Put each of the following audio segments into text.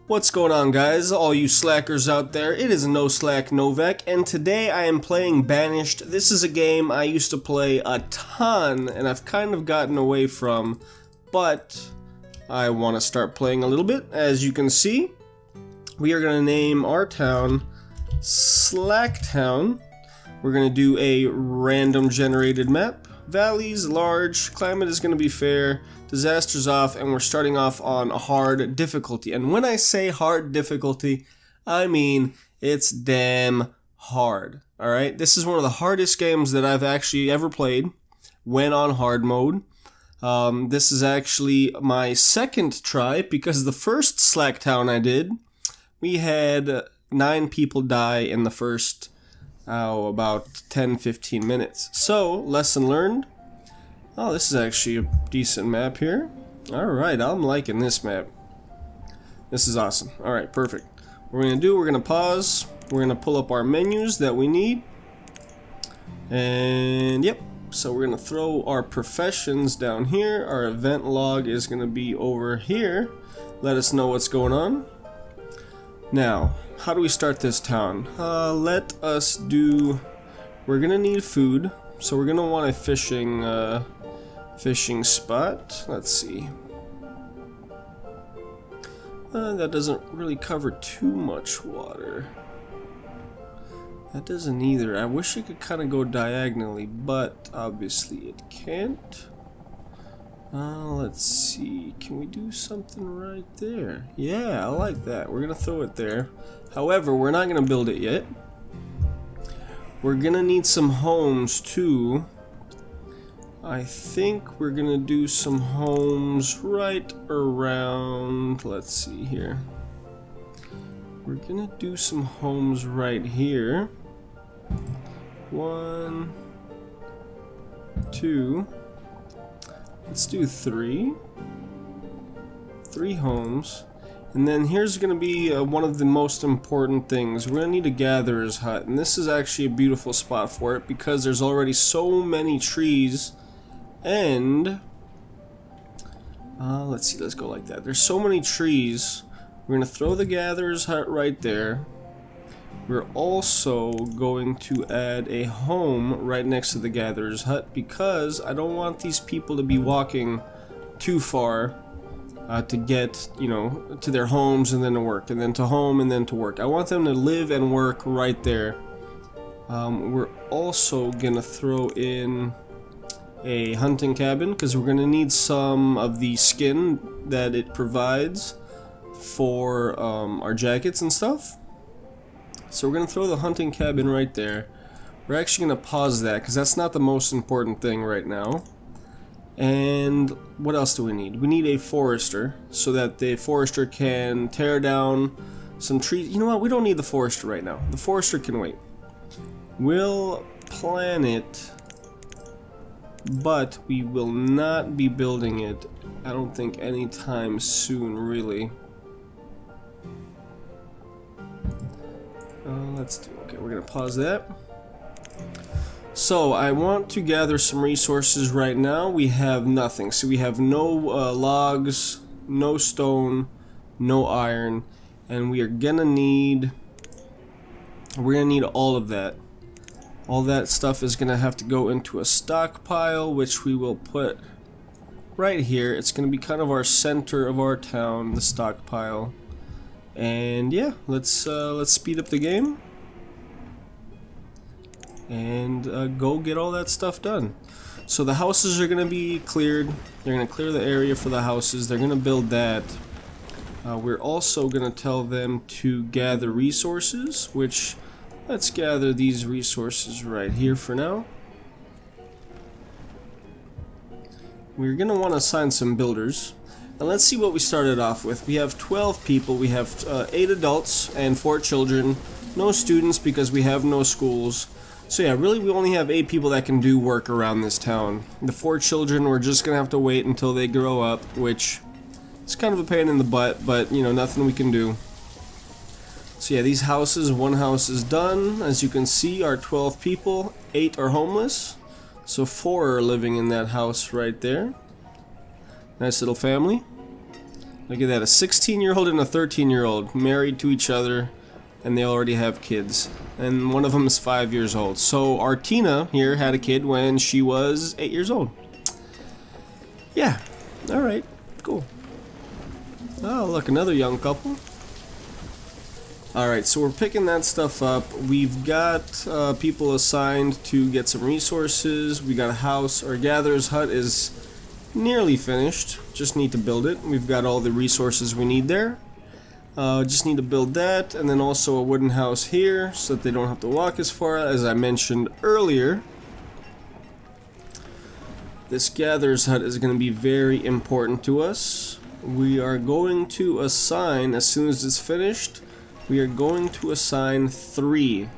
What's going on, guys? All you slackers out there, it is NoSlack Novak, and today I am playing Banished. This is a game I used to play a ton, and I've kind of gotten away from, but I want to start playing a little bit. As you can see, we are going to name our town Slacktown. We're going to do a random generated map. Valleys, large, climate is going to be fair, disasters off, and we're starting off on a hard difficulty. And when I say hard difficulty, I mean it's damn hard. Alright, this is one of the hardest games that I've actually ever played when on hard mode. This is actually my second try, because the first Slacktown I did, we had 9 people die in the first about 10-15 minutes. So, lesson learned. Oh, this is actually a decent map here. Alright, I'm liking this map. This is awesome. Alright, perfect. What we're going to do, we're going to pause. We're going to pull up our menus that we need. And, yep. So we're going to throw our professions down here. Our event log is going to be over here. Let us know what's going on. Now, how do we start this town? Let us do... We're going to need food. So we're going to want a fishing spot. Let's see. That doesn't really cover too much water. That doesn't either. I wish it could kind of go diagonally, but obviously it can't. Let's see. Can we do something right there? Yeah, I like that. We're gonna throw it there. However, we're not gonna build it yet. We're gonna need some homes too. I think we're gonna do some homes right around, let's see here. We're gonna do some homes right here. 1, 2, let's do 3 homes. And then here's gonna be one of the most important things. We're gonna need a gatherer's hut, and this is actually a beautiful spot for it because there's already so many trees. And let's see, let's go like that. There's so many trees. We're gonna throw the gatherer's hut right there. We're also going to add a home right next to the gatherer's hut because I don't want these people to be walking too far to get, you know, to their homes and then to work, and then to home and then to work. I want them to live and work right there. We're also gonna throw in a hunting cabin because we're gonna need some of the skin that it provides for our jackets and stuff. So we're gonna throw the hunting cabin right there. We're actually gonna pause that because that's not the most important thing right now. And what else do we need? We need a forester so that the forester can tear down some trees. You know what? We don't need the forester right now. The forester can wait. We'll plan it, but we will not be building it, I don't think, anytime soon, really. Let's do, okay, we're gonna pause that. So, I want to gather some resources right now. We have nothing. So we have no logs, no stone, no iron, and we're gonna need all of that. All that stuff is gonna have to go into a stockpile, which we will put right here. It's gonna be kind of our center of our town, the stockpile. And yeah, let's speed up the game and go get all that stuff done. So the houses are gonna be cleared. They're gonna clear the area for the houses. They're gonna build that. We're also gonna tell them to gather resources, which let's gather these resources right here for now. We're going to want to assign some builders. And let's see what we started off with. We have 12 people. We have 8 adults and 4 children. No students because we have no schools. So yeah, really we only have 8 people that can do work around this town. The 4 children, we're just going to have to wait until they grow up, which is kind of a pain in the butt, but you know, nothing we can do. So yeah, these houses, one house is done. As you can see, our 12 people, 8 are homeless. So 4 are living in that house right there. Nice little family. Look at that, a 16-year-old and a 13-year-old married to each other, and they already have kids. And one of them is 5 years old. So our Tina here had a kid when she was 8 years old. Yeah, alright, cool. Oh, look, another young couple. Alright, so we're picking that stuff up. We've got people assigned to get some resources. We got a house. Our gatherer's hut is nearly finished. Just need to build it. We've got all the resources we need there. Just need to build that, and then also a wooden house here so that they don't have to walk as far. As I mentioned earlier, this gatherer's hut is going to be very important to us. We are going to assign, as soon as it's finished, we are going to assign 3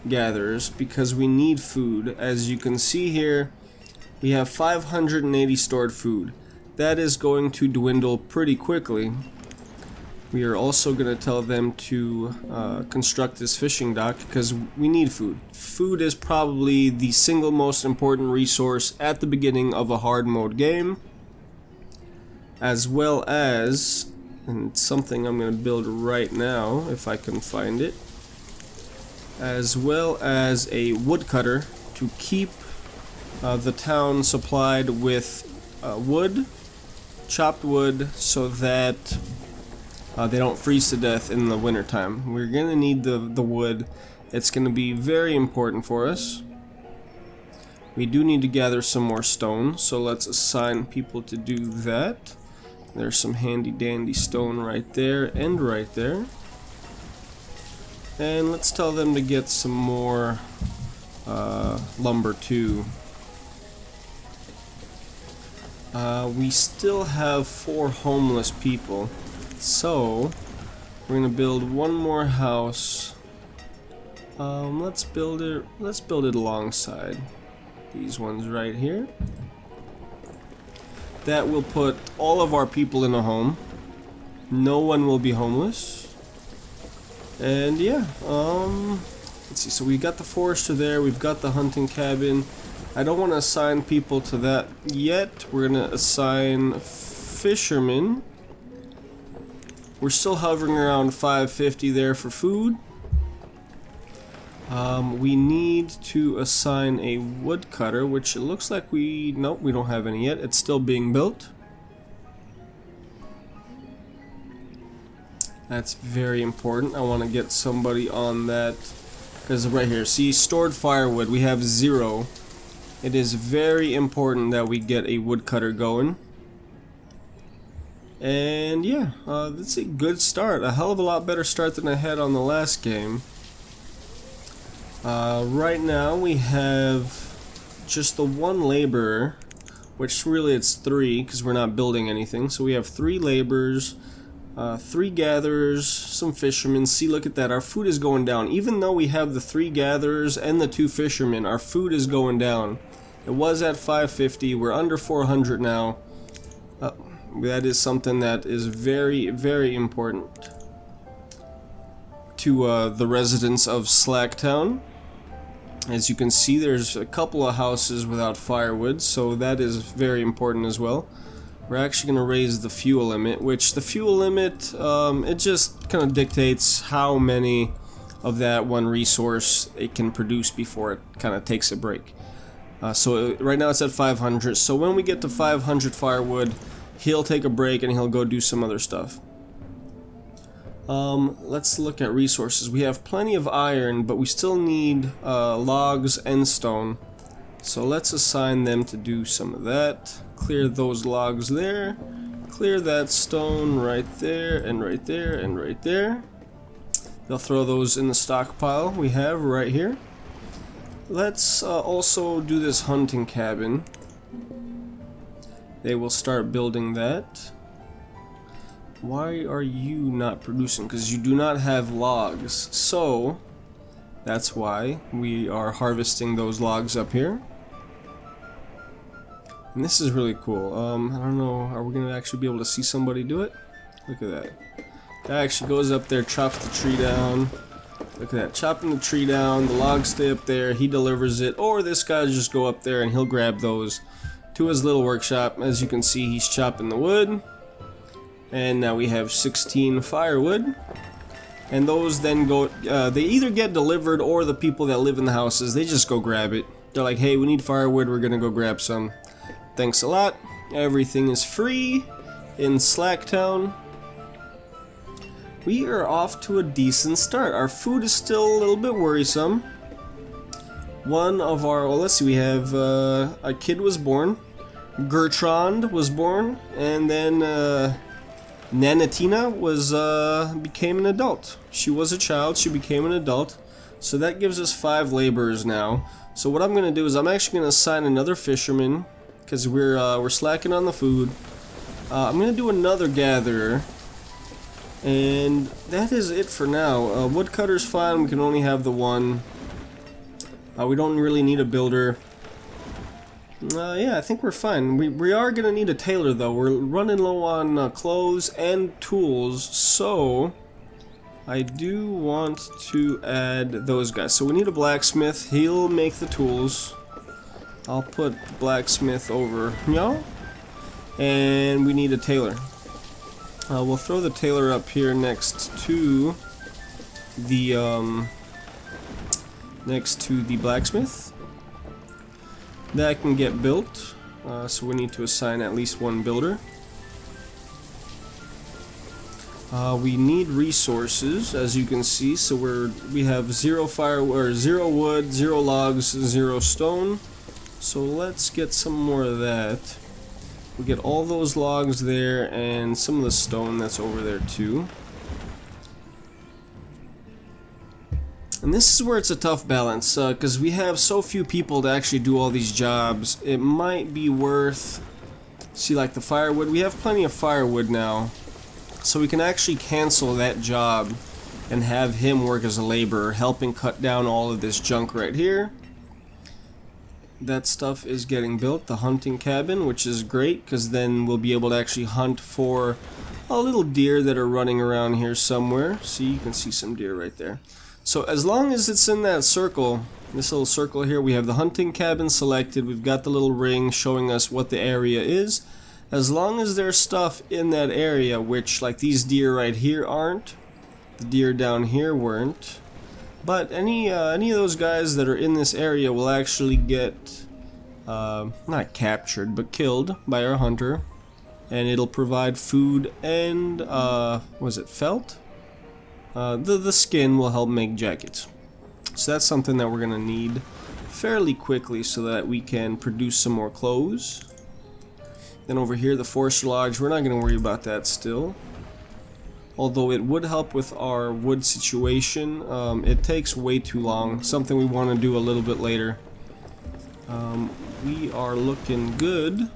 gatherers because we need food. As you can see here, we have 580 stored food. That is going to dwindle pretty quickly. We are also going to tell them to construct this fishing dock because we need food. Food is probably the single most important resource at the beginning of a hard mode game, as well as, and it's something I'm going to build right now if I can find it, as well as a woodcutter to keep the town supplied with wood, chopped wood, so that they don't freeze to death in the wintertime. We're going to need the wood. It's going to be very important for us. We do need to gather some more stone, so let's assign people to do that. There's some handy dandy stone right there and right there. And let's tell them to get some more lumber too. We still have 4 homeless people. So, we're gonna build one more house. Let's build it alongside these ones right here. That will put all of our people in a home. No one will be homeless. And yeah, let's see. So we got the forester there. We've got the hunting cabin. I don't want to assign people to that yet. We're gonna assign fishermen. We're still hovering around 550 there for food. We need to assign a woodcutter, which it looks like nope, we don't have any yet. It's still being built. That's very important. I want to get somebody on that, because right here, see, stored firewood, we have 0. It is very important that we get a woodcutter going. And yeah, that's a good start. A hell of a lot better start than I had on the last game. Right now we have just the 1 laborer, which really it's 3 because we're not building anything. So we have 3 laborers, 3 gatherers, some fishermen. See, look at that, our food is going down. Even though we have the 3 gatherers and the 2 fishermen, our food is going down. It was at 550, we're under 400 now. That is something that is very, very important to the residents of Slacktown. As you can see, there's a couple of houses without firewood, so that is very important as well. We're actually going to raise the fuel limit, which the fuel limit, it just kind of dictates how many of that one resource it can produce before it kind of takes a break. So right now it's at 500, so when we get to 500 firewood, he'll take a break and he'll go do some other stuff. Let's look at resources. We have plenty of iron, but we still need logs and stone. So let's assign them to do some of that. Clear those logs there. Clear that stone right there, and right there, and right there. They'll throw those in the stockpile we have right here. Let's also do this hunting cabin. They will start building that. Why are you not producing? Because you do not have logs. So, that's why we are harvesting those logs up here. And this is really cool. I don't know, are we going to actually be able to see somebody do it? Look at that. Guy actually goes up there, chops the tree down. Look at that, chopping the tree down, the logs stay up there, he delivers it, or this guy just go up there and he'll grab those to his little workshop. As you can see, he's chopping the wood. And now we have 16 firewood. And those then go, they either get delivered or the people that live in the houses, they just go grab it. They're like, hey, we need firewood, we're gonna go grab some. Thanks a lot. Everything is free in Slacktown. We are off to a decent start. Our food is still a little bit worrisome. One of our, well, let's see, we have a kid was born. Gertrand was born, and then Nanatina was became an adult. She was a child, she became an adult. So that gives us 5 laborers now. So what I'm gonna do is I'm actually gonna assign another fisherman because we're slacking on the food. I'm gonna do another gatherer, and that is it for now. Woodcutter's fine. We can only have the one. We don't really need a builder. Yeah, I think we're fine. We are gonna need a tailor though. We're running low on clothes and tools, so I do want to add those guys. So we need a blacksmith. He'll make the tools. I'll put the blacksmith over here. And we need a tailor. We'll throw the tailor up here next to the blacksmith. That can get built. So we need to assign at least one builder. We need resources, as you can see. So we have 0 fire or 0 wood, 0 logs, 0 stone. So let's get some more of that. We get all those logs there and some of the stone that's over there too. And this is where it's a tough balance, because we have so few people to actually do all these jobs. It might be worth, see, like the firewood, we have plenty of firewood now, so we can actually cancel that job and have him work as a laborer, helping cut down all of this junk right here. That stuff is getting built, the hunting cabin, which is great, because then we'll be able to actually hunt for a little deer that are running around here somewhere. See, you can see some deer right there. So as long as it's in that circle, this little circle here, we have the hunting cabin selected, we've got the little ring showing us what the area is. As long as there's stuff in that area, which like these deer right here aren't, the deer down here weren't, but any of those guys that are in this area will actually get not captured but killed by our hunter, and it'll provide food and was it felt? The skin will help make jackets. So that's something that we're gonna need fairly quickly so that we can produce some more clothes. Then over here, the forester lodge, we're not gonna worry about that still. Although it would help with our wood situation. It takes way too long. Something we want to do a little bit later. We are looking good.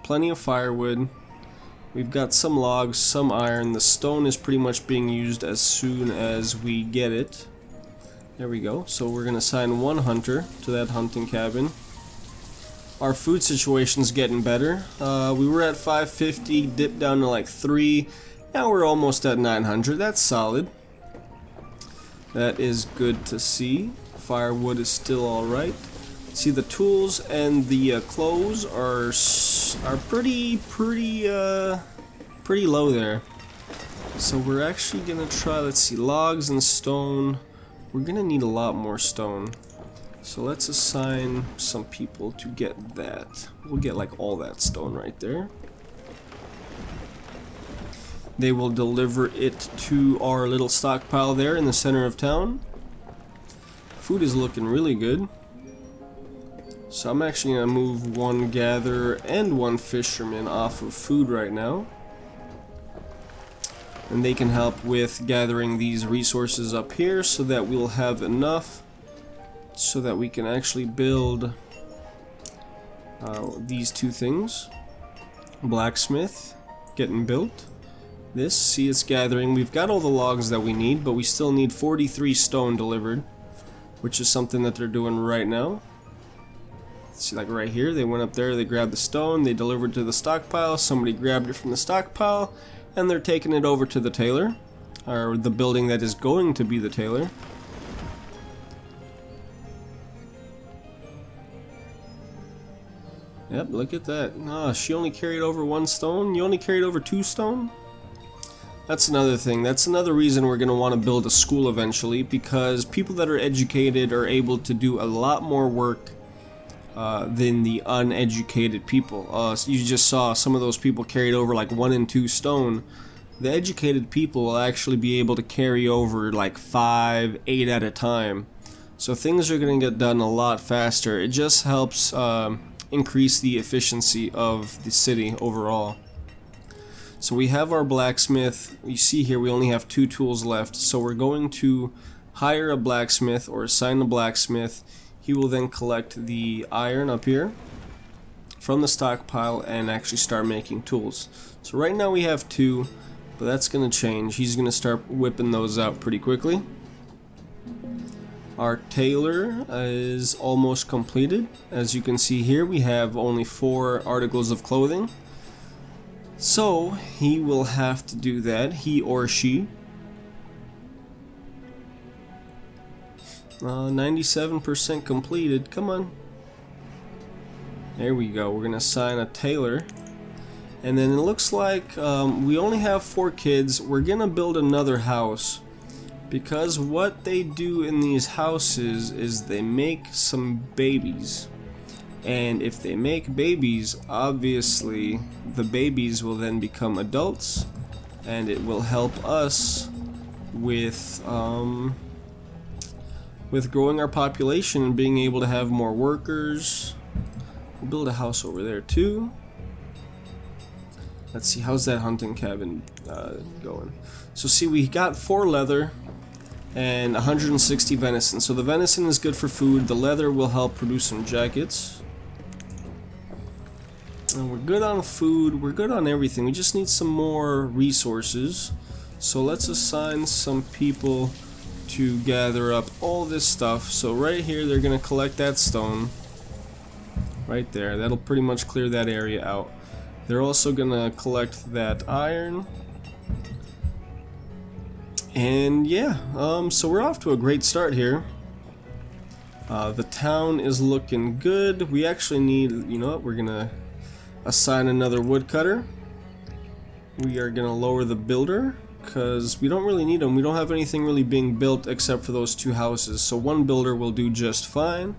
Plenty of firewood. We've got some logs, some iron. The stone is pretty much being used as soon as we get it. There we go. So we're going to assign one hunter to that hunting cabin. Our food situation's getting better. We were at 550, dipped down to like 3. Now we're almost at 900. That's solid. That is good to see. Firewood is still alright. See, the tools and the clothes are pretty low there. So we're actually gonna try, let's see, logs and stone. We're gonna need a lot more stone. So let's assign some people to get that. We'll get like all that stone right there. They will deliver it to our little stockpile there in the center of town. Food is looking really good. So I'm actually going to move one gatherer and one fisherman off of food right now. And they can help with gathering these resources up here so that we'll have enough so that we can actually build these two things. Blacksmith getting built. This, see, it's gathering. We've got all the logs that we need, but we still need 43 stone delivered, which is something that they're doing right now. See, like right here, they went up there, they grabbed the stone, they delivered to the stockpile, somebody grabbed it from the stockpile, and they're taking it over to the tailor, or the building that is going to be the tailor. Yep, look at that. Ah, she only carried over 1 stone. You only carried over 2 stone? That's another thing. That's another reason we're going to want to build a school eventually, because people that are educated are able to do a lot more work than the uneducated people. So you just saw some of those people carried over like 1 and 2 stone. The educated people will actually be able to carry over like 5, 8 at a time. So things are going to get done a lot faster. It just helps increase the efficiency of the city overall. So we have our blacksmith. You see here we only have 2 tools left. So we're going to hire a blacksmith or assign a blacksmith. He will then collect the iron up here from the stockpile and actually start making tools. So right now we have 2, but that's going to change. He's going to start whipping those out pretty quickly. Our tailor is almost completed. As you can see here, we have only 4 articles of clothing. So he will have to do that, he or she. 97% completed. Come on. There we go. We're gonna assign a tailor. And then it looks like we only have 4 kids. We're gonna build another house, because what they do in these houses is they make some babies. And if they make babies, obviously the babies will then become adults, and it will help us with growing our population and being able to have more workers. We'll build a house over there too. Let's see, how's that hunting cabin going? So see, we got 4 leather and 160 venison. So the venison is good for food. The leather will help produce some jackets. And we're good on food. We're good on everything. We just need some more resources. So let's assign some people to gather up all this stuff. So right here, they're going to collect that stone. Right there. That'll pretty much clear that area out. They're also going to collect that iron. And yeah, so we're off to a great start here. The town is looking good. We actually need, you know what, we're gonna assign another woodcutter. We are gonna lower the builder, because we don't really need them. We don't have anything really being built except for those 2 houses. So 1 builder will do just fine.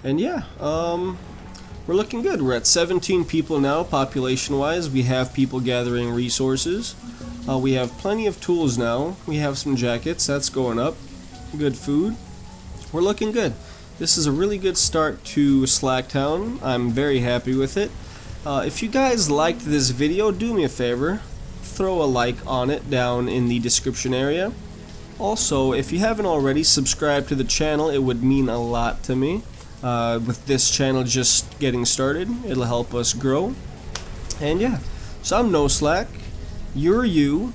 And yeah, we're looking good. We're at 17 people now, population-wise. We have people gathering resources. We have plenty of tools now. We have some jackets. That's going up. Good food. We're looking good. This is a really good start to Slacktown. I'm very happy with it. If you guys liked this video, do me a favor. Throw a like on it down in the description area. Also, if you haven't already, subscribe to the channel. It would mean a lot to me. With this channel just getting started, it'll help us grow. And yeah, so I'm NoSlack. You're you,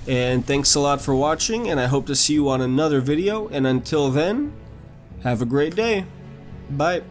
and thanks a lot for watching, and I hope to see you on another video, and until then, have a great day. Bye.